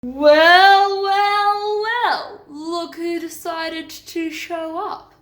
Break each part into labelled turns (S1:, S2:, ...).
S1: Well, well, well, look who decided to show up.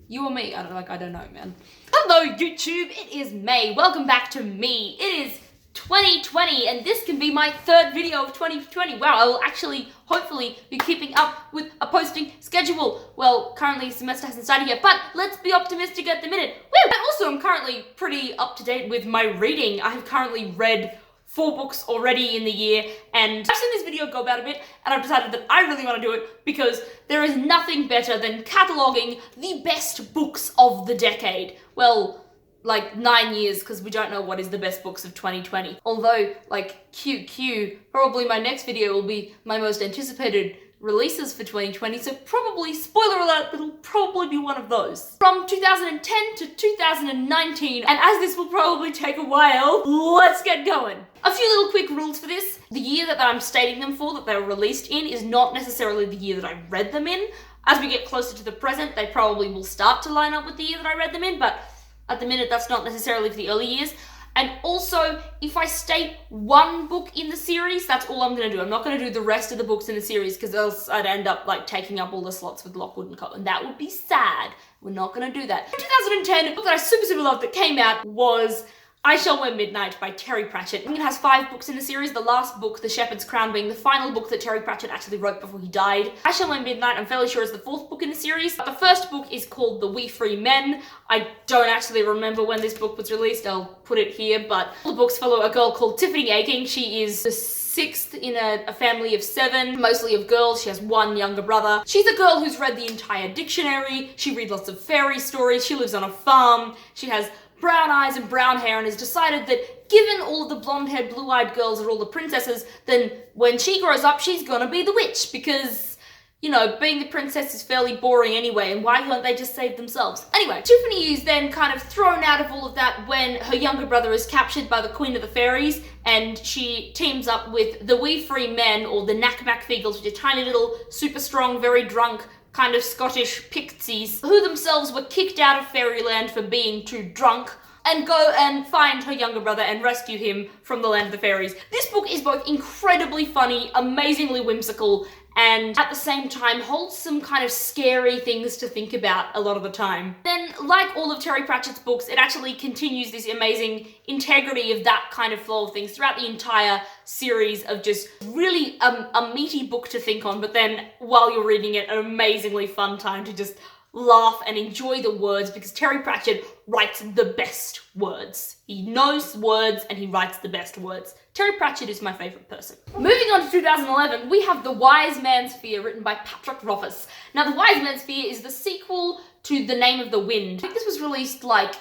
S1: You or me? I don't know, man. Hello, YouTube, it is May. Welcome back to me. It is 2020, and this can be my third video of 2020. Wow, I will actually, hopefully, be keeping up with a posting schedule. Well, currently, semester hasn't started yet, but let's be optimistic at the minute. Woo! And also, I'm currently pretty up to date with my reading. I have currently read 4 books already in the year, and I've seen this video go about a bit, and I've decided that I really want to do it because there is nothing better than cataloguing the best books of the decade. Well, like 9 years, because we don't know what is the best books of 2020. Although, like, QQ, probably my next video will be my most anticipated releases for 2020, so probably, spoiler alert, it'll probably be one of those. From 2010 to 2019, and as this will probably take a while, let's get going. A few little quick rules for this. The year that I'm stating them for, that they were released in, is not necessarily the year that I read them in. As we get closer to the present, they probably will start to line up with the year that I read them in, but at the minute, that's not necessarily for the early years. And also, if I state one book in the series, that's all I'm going to do. I'm not going to do the rest of the books in the series because else I'd end up like taking up all the slots with Lockwood and Co. And that would be sad. We're not going to do that. In 2010, a book that I super loved that came out was I Shall Wear Midnight by Terry Pratchett. I think it has 5 books in the series, the last book, The Shepherd's Crown, being the final book that Terry Pratchett actually wrote before he died. I Shall Wear Midnight, I'm fairly sure, is the 4th book in the series. But the first book is called The We Free Men. I don't actually remember when this book was released, I'll put it here, but all the books follow a girl called Tiffany Aching. She is the 6th in a family of 7, mostly of girls. She has 1 younger brother. She's a girl who's read the entire dictionary. She reads lots of fairy stories. She lives on a farm. She has brown eyes and brown hair and has decided that given all of the blonde-haired, blue-eyed girls are all the princesses, then when she grows up, she's gonna be the witch because, you know, being the princess is fairly boring anyway, and why can't they just save themselves? Anyway, Tiffany is then kind of thrown out of all of that when her younger brother is captured by the Queen of the Fairies, and she teams up with the Wee Free Men, or the Knack-Mack-Feagles, which are tiny little, super strong, very drunk, kind of Scottish pixies, who themselves were kicked out of fairyland for being too drunk, and go and find her younger brother and rescue him from the land of the fairies. This book is both incredibly funny, amazingly whimsical, and at the same time holds some kind of scary things to think about a lot of the time. Then, like all of Terry Pratchett's books, it actually continues this amazing integrity of that kind of flow of things throughout the entire series of just really a meaty book to think on, but then while you're reading it, an amazingly fun time to just laugh and enjoy the words because Terry Pratchett writes the best words. He knows words and he writes the best words. Terry Pratchett is my favourite person. Moving on to 2011, we have The Wise Man's Fear, written by Patrick Rothfuss. Now, The Wise Man's Fear is the sequel to The Name of the Wind. I think this was released like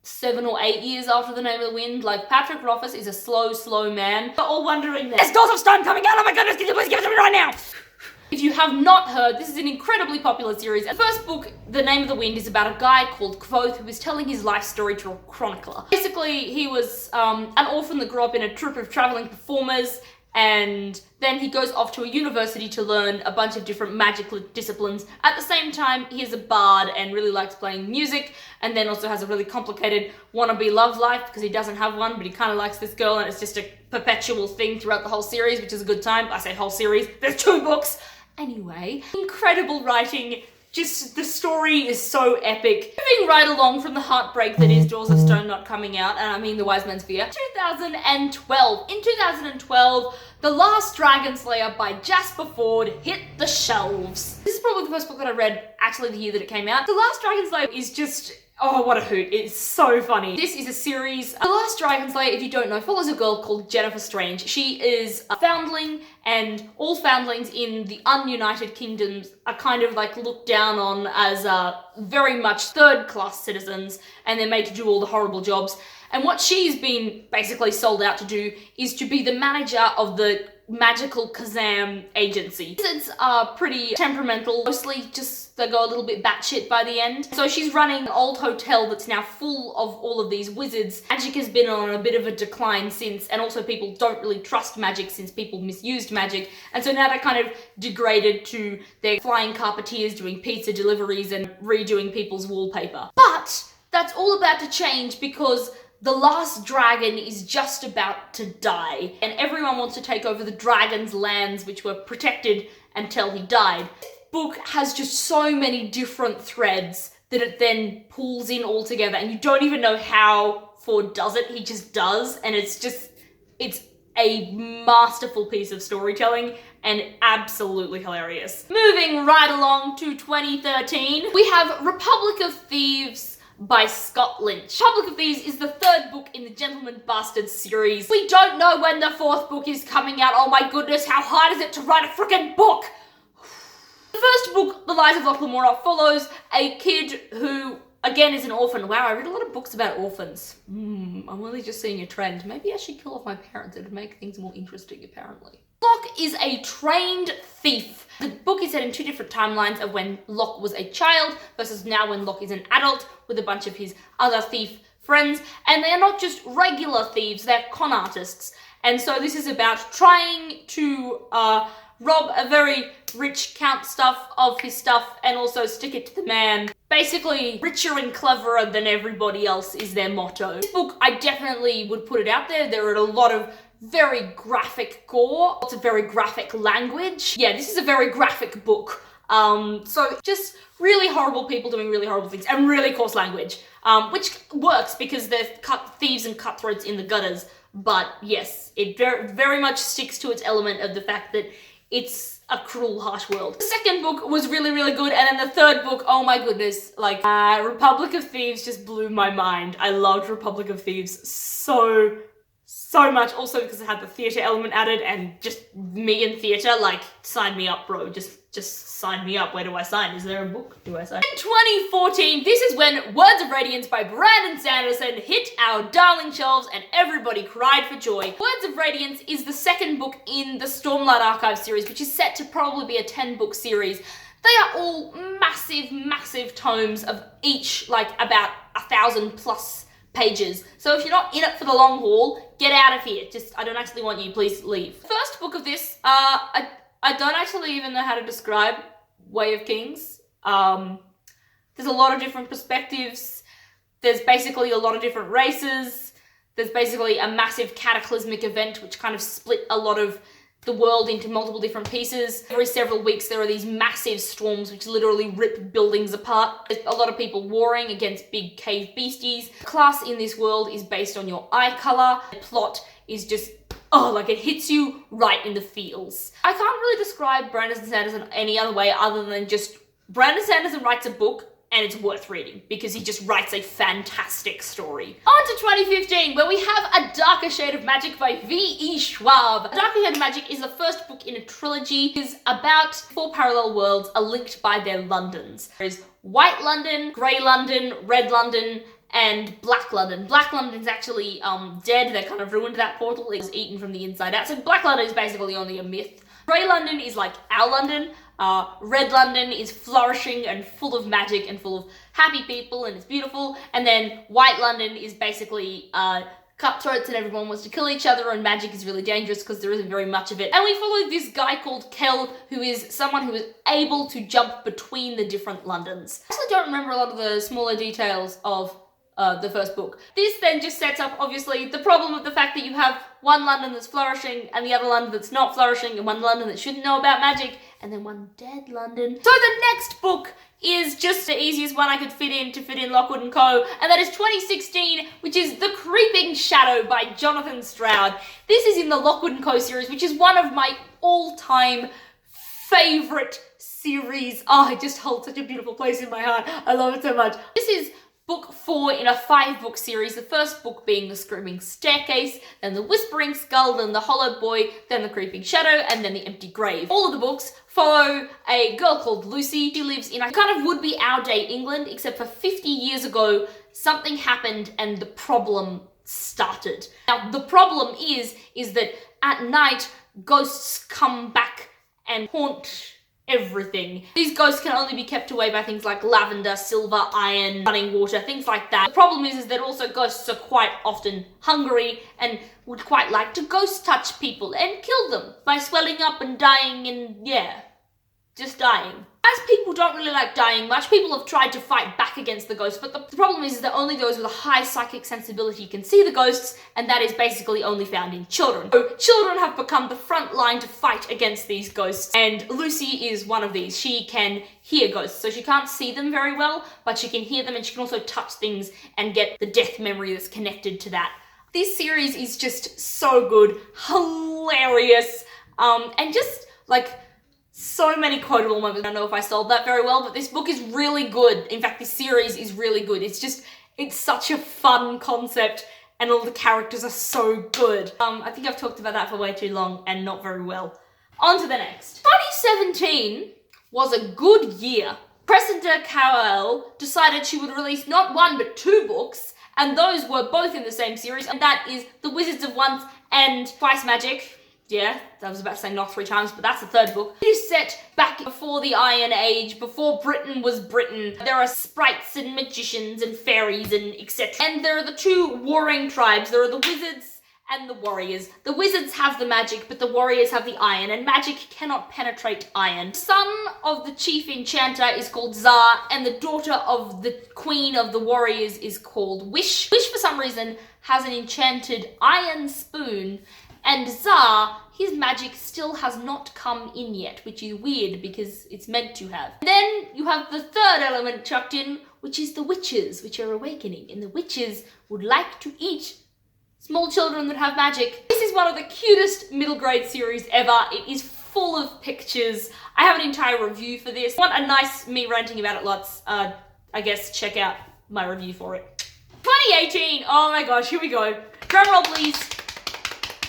S1: 7 or 8 years after The Name of the Wind. Like, Patrick Rothfuss is a slow man. We're all wondering, there's Doors of Stone coming out! Oh my goodness, can you please give it to me right now? If you have not heard, this is an incredibly popular series. The first book, The Name of the Wind, is about a guy called Kvothe who is telling his life story to a chronicler. Basically, he was an orphan that grew up in a troupe of traveling performers, and then he goes off to a university to learn a bunch of different magical disciplines. At the same time, he is a bard and really likes playing music, and then also has a really complicated wannabe love life because he doesn't have one, but he kind of likes this girl, and it's just a perpetual thing throughout the whole series, which is a good time. I say whole series, there's 2 books. Anyway, incredible writing, just the story is so epic. Moving right along from the heartbreak that is Doors of Stone not coming out, and I mean The Wise Man's Fear, 2012. In 2012, The Last Dragon Slayer by Jasper Fforde hit the shelves. This is probably the first book that I read actually the year that it came out. The Last Dragon Slayer is just, oh, what a hoot. It's so funny. This is a series. The Last Dragon Slayer, if you don't know, follows a girl called Jennifer Strange. She is a foundling, and all foundlings in the ununited kingdoms are kind of like looked down on as very much third-class citizens, and they're made to do all the horrible jobs. And what she's been basically sold out to do is to be the manager of the magical Kazam agency. Wizards are pretty temperamental, mostly just they go a little bit batshit by the end. So she's running an old hotel that's now full of all of these wizards. Magic has been on a bit of a decline since, and also people don't really trust magic since people misused magic. And so now they're kind of degraded to their flying carpetiers doing pizza deliveries and redoing people's wallpaper. But that's all about to change because the last dragon is just about to die, and everyone wants to take over the dragon's lands, which were protected until he died. This book has just so many different threads that it then pulls in all together, and you don't even know how Ford does it. He just does, and it's a masterful piece of storytelling and absolutely hilarious. Moving right along to 2013, we have Republic of Thieves by Scott Lynch. Republic of Thieves is the third book in the Gentleman Bastard series. We don't know when the fourth book is coming out. Oh my goodness, how hard is it to write a freaking book? The first book, The Lies of Lachlan Morrow, follows a kid who, again, is an orphan. Wow, I read a lot of books about orphans. I'm really just seeing a trend. Maybe I should kill off my parents. It would make things more interesting, apparently. Locke is a trained thief. The book is set in two different timelines of when Locke was a child versus now when Locke is an adult with a bunch of his other thief friends. And they are not just regular thieves, they're con artists. And so this is about trying to rob a very rich count stuff of his stuff and also stick it to the man. Basically, richer and cleverer than everybody else is their motto. This book, I definitely would put it out there. There are a lot of very graphic gore, lots of very graphic language. Yeah, this is a very graphic book. So just really horrible people doing really horrible things and really coarse language, which works because they're thieves and cutthroats in the gutters. But yes, it very much sticks to its element of the fact that it's a cruel, harsh world. The second book was really, really good, and then the third book, oh my goodness, like, Republic of Thieves just blew my mind. I loved Republic of Thieves so much, also because it had the theatre element added, and just me in theatre, like, sign me up, bro, just sign me up. Where do I sign? Is there a book? Do I sign? In 2014, this is when Words of Radiance by Brandon Sanderson hit our darling shelves and everybody cried for joy. Words of Radiance is the second book in the Stormlight Archive series, which is set to probably be a 10-book series. They are all massive, massive tomes of each, like, about 1,000 plus pages. So if you're not in it for the long haul, get out of here. I don't actually want you, please leave. First book of this, I don't actually even know how to describe Way of Kings. There's a lot of different perspectives. There's basically a lot of different races. There's basically a massive cataclysmic event which kind of split a lot of the world into multiple different pieces. Every several weeks there are these massive storms which literally rip buildings apart. There's a lot of people warring against big cave beasties. Class in this world is based on your eye color. The plot is just, like it hits you right in the feels. I can't really describe Brandon Sanderson any other way other than just Brandon Sanderson writes a book and it's worth reading because he just writes a fantastic story. On to 2015, where we have A Darker Shade of Magic by V.E. Schwab. A Darker Shade of Magic is the first book in a trilogy. It is about 4 parallel worlds are linked by their Londons. There is White London, Grey London, Red London, and Black London. Black London's actually dead. They kind of ruined that portal. It was eaten from the inside out. So Black London is basically only a myth. Grey London is like our London. Red London is flourishing and full of magic and full of happy people and it's beautiful. And then White London is basically cutthroats and everyone wants to kill each other and magic is really dangerous because there isn't very much of it. And we follow this guy called Kel, who is someone who is able to jump between the different Londons. I actually don't remember a lot of the smaller details of the first book. This then just sets up, obviously, the problem of the fact that you have one London that's flourishing and the other London that's not flourishing and one London that shouldn't know about magic and then one dead London. So the next book is just the easiest one I could fit in Lockwood & Co. And that is 2016, which is The Creeping Shadow by Jonathan Stroud. This is in the Lockwood & Co. series, which is one of my all-time favorite series. Oh, it just holds such a beautiful place in my heart. I love it so much. This is book 4 in a 5-book series, the first book being The Screaming Staircase, then The Whispering Skull, then The Hollow Boy, then The Creeping Shadow, and then The Empty Grave. All of the books follow a girl called Lucy. She lives in a kind of would-be our-day England, except for 50 years ago, something happened and the problem started. Now, the problem is that at night, ghosts come back and haunt everything. These ghosts can only be kept away by things like lavender, silver, iron, running water, things like that. The problem is that also ghosts are quite often hungry and would quite like to ghost touch people and kill them by swelling up and dying and, yeah, just dying. As people don't really like dying much, people have tried to fight back against the ghosts, but the problem is that only those with a high psychic sensibility can see the ghosts, and that is basically only found in children. So children have become the front line to fight against these ghosts, and Lucy is one of these. She can hear ghosts, so she can't see them very well, but she can hear them, and she can also touch things and get the death memory that's connected to that. This series is just so good, hilarious, and just like so many quotable moments. I don't know if I sold that very well, but this book is really good. In fact, this series is really good. It's such a fun concept, and all the characters are so good. I think I've talked about that for way too long and not very well. On to the next. 2017 was a good year. Cressida Cowell decided she would release not one but 2 books, and those were both in the same series, and that is The Wizards of Once and Twice Magic. Yeah, I was about to say not 3 times, but that's the 3rd book. It is set back before the Iron Age, before Britain was Britain. There are sprites and magicians and fairies and etc. And there are the 2 warring tribes. There are the wizards and the warriors. The wizards have the magic, but the warriors have the iron, and magic cannot penetrate iron. The son of the chief enchanter is called Zar, and the daughter of the queen of the warriors is called Wish. Wish, for some reason, has an enchanted iron spoon, and Zar, his magic still has not come in yet, which is weird because it's meant to have. Then you have the 3rd element chucked in, which is the witches, which are awakening, and the witches would like to eat small children that have magic. This is one of the cutest middle grade series ever. It is full of pictures. I have an entire review for this. If you want a nice me ranting about it lots, I guess check out my review for it. 2018, oh my gosh, here we go. Drum roll please.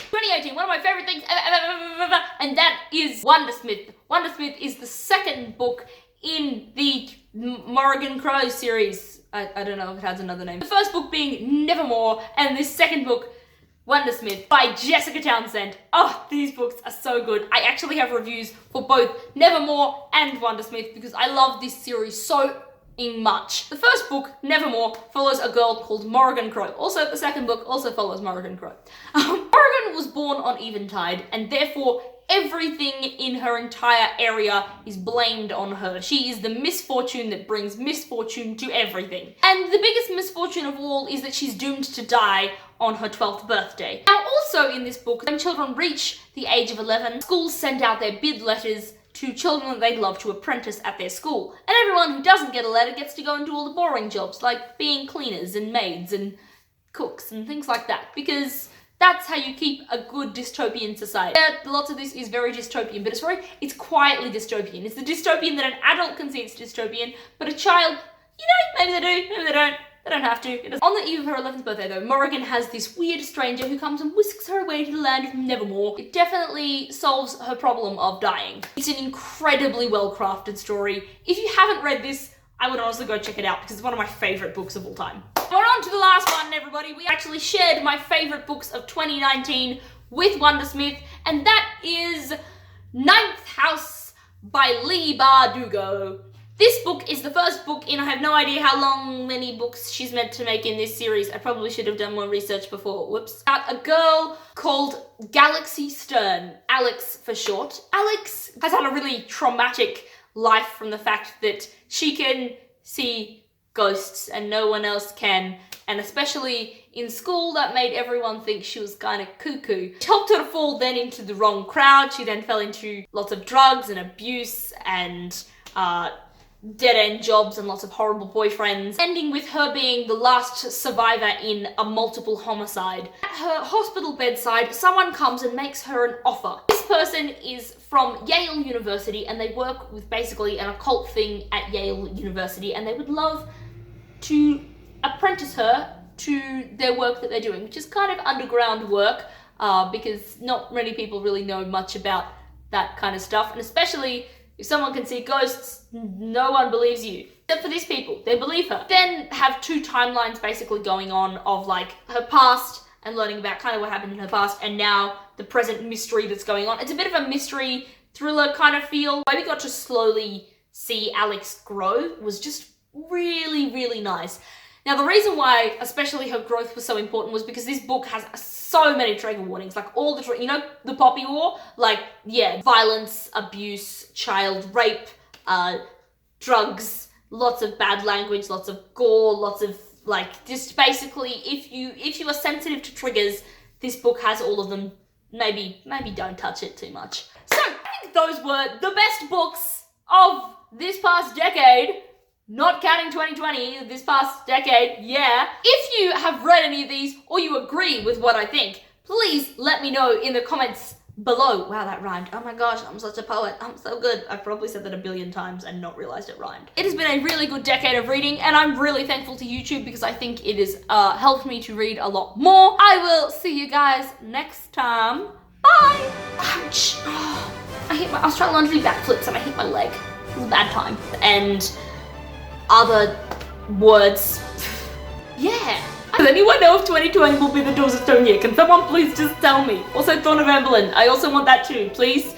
S1: 2018, one of my favorite things ever, and that is Wondersmith. Wondersmith is the 2nd book in the Morrigan Cry series. I don't know if it has another name. The 1st book being Nevermore, and this 2nd book, Wondersmith, by Jessica Townsend. Oh, these books are so good. I actually have reviews for both Nevermore and Wondersmith because I love this series so much. The 1st book, Nevermore, follows a girl called Morrigan Cry. Also, the 2nd book also follows Morrigan Cry. Morrigan was born on Eventide, and therefore everything in her entire area is blamed on her. She is the misfortune that brings misfortune to everything. And the biggest misfortune of all is that she's doomed to die on her 12th birthday. Now, also in this book, when children reach the age of 11, schools send out their bid letters to children that they'd love to apprentice at their school. And everyone who doesn't get a letter gets to go and do all the boring jobs, like being cleaners and maids and cooks and things like that, because that's how you keep a good dystopian society. Yeah, lots of this is very dystopian, but it's quietly dystopian. It's the dystopian that an adult can see it's dystopian, but a child, maybe they do, maybe they don't. They don't have to. On the eve of her 11th birthday though, Morrigan has this weird stranger who comes and whisks her away to the land of Nevermore. It definitely solves her problem of dying. It's an incredibly well-crafted story. If you haven't read this, I would honestly go check it out because it's one of my favourite books of all time. We're on to the last one, everybody. We actually shared my favourite books of 2019 with Wondersmith, and that is Ninth House by Leigh Bardugo. This book is the 1st book in I have no idea how many books she's meant to make in this series. I probably should have done more research before. Whoops. About a girl called Galaxy Stern, Alex for short. Alex has had a really traumatic life from the fact that she can see ghosts and no one else can, and especially in school that made everyone think she was kind of cuckoo. It helped her to fall then into the wrong crowd. She then fell into lots of drugs and abuse and dead-end jobs and lots of horrible boyfriends, ending with her being the last survivor in a multiple homicide. At her hospital bedside, someone comes and makes her an offer. This person is from Yale University, and they work with basically an occult thing at Yale University, and they would love to apprentice her to their work that they're doing, which is kind of underground work, because not many people really know much about that kind of stuff, and especially if someone can see ghosts, no one believes you. Except for these people, they believe her. Then have 2 timelines basically going on of like her past and learning about kind of what happened in her past, and now the present mystery that's going on. It's a bit of a mystery thriller kind of feel. The way we got to slowly see Alex grow was just really, really nice. Now, the reason why especially her growth was so important was because this book has so many trigger warnings, like all the, the Poppy War, like, yeah, violence, abuse, child rape, drugs, lots of bad language, lots of gore, lots of like, just basically, if you are sensitive to triggers, this book has all of them. Maybe don't touch it too much. So I think those were the best books of this past decade. Not counting 2020, this past decade, yeah. If you have read any of these or you agree with what I think, please let me know in the comments below. Wow, that rhymed. Oh my gosh, I'm such a poet. I'm so good. I've probably said that a billion times and not realized it rhymed. It has been a really good decade of reading, and I'm really thankful to YouTube because I think it has helped me to read a lot more. I will see you guys next time. Bye! Ouch! Oh, I was trying to learn to do backflips and I hit my leg. It was a bad time. And other words. Yeah. Does anyone know if 2020 will be the Doors of Stone year? Can someone please just tell me? Also, Thorn of Emberlin. I also want that too, please.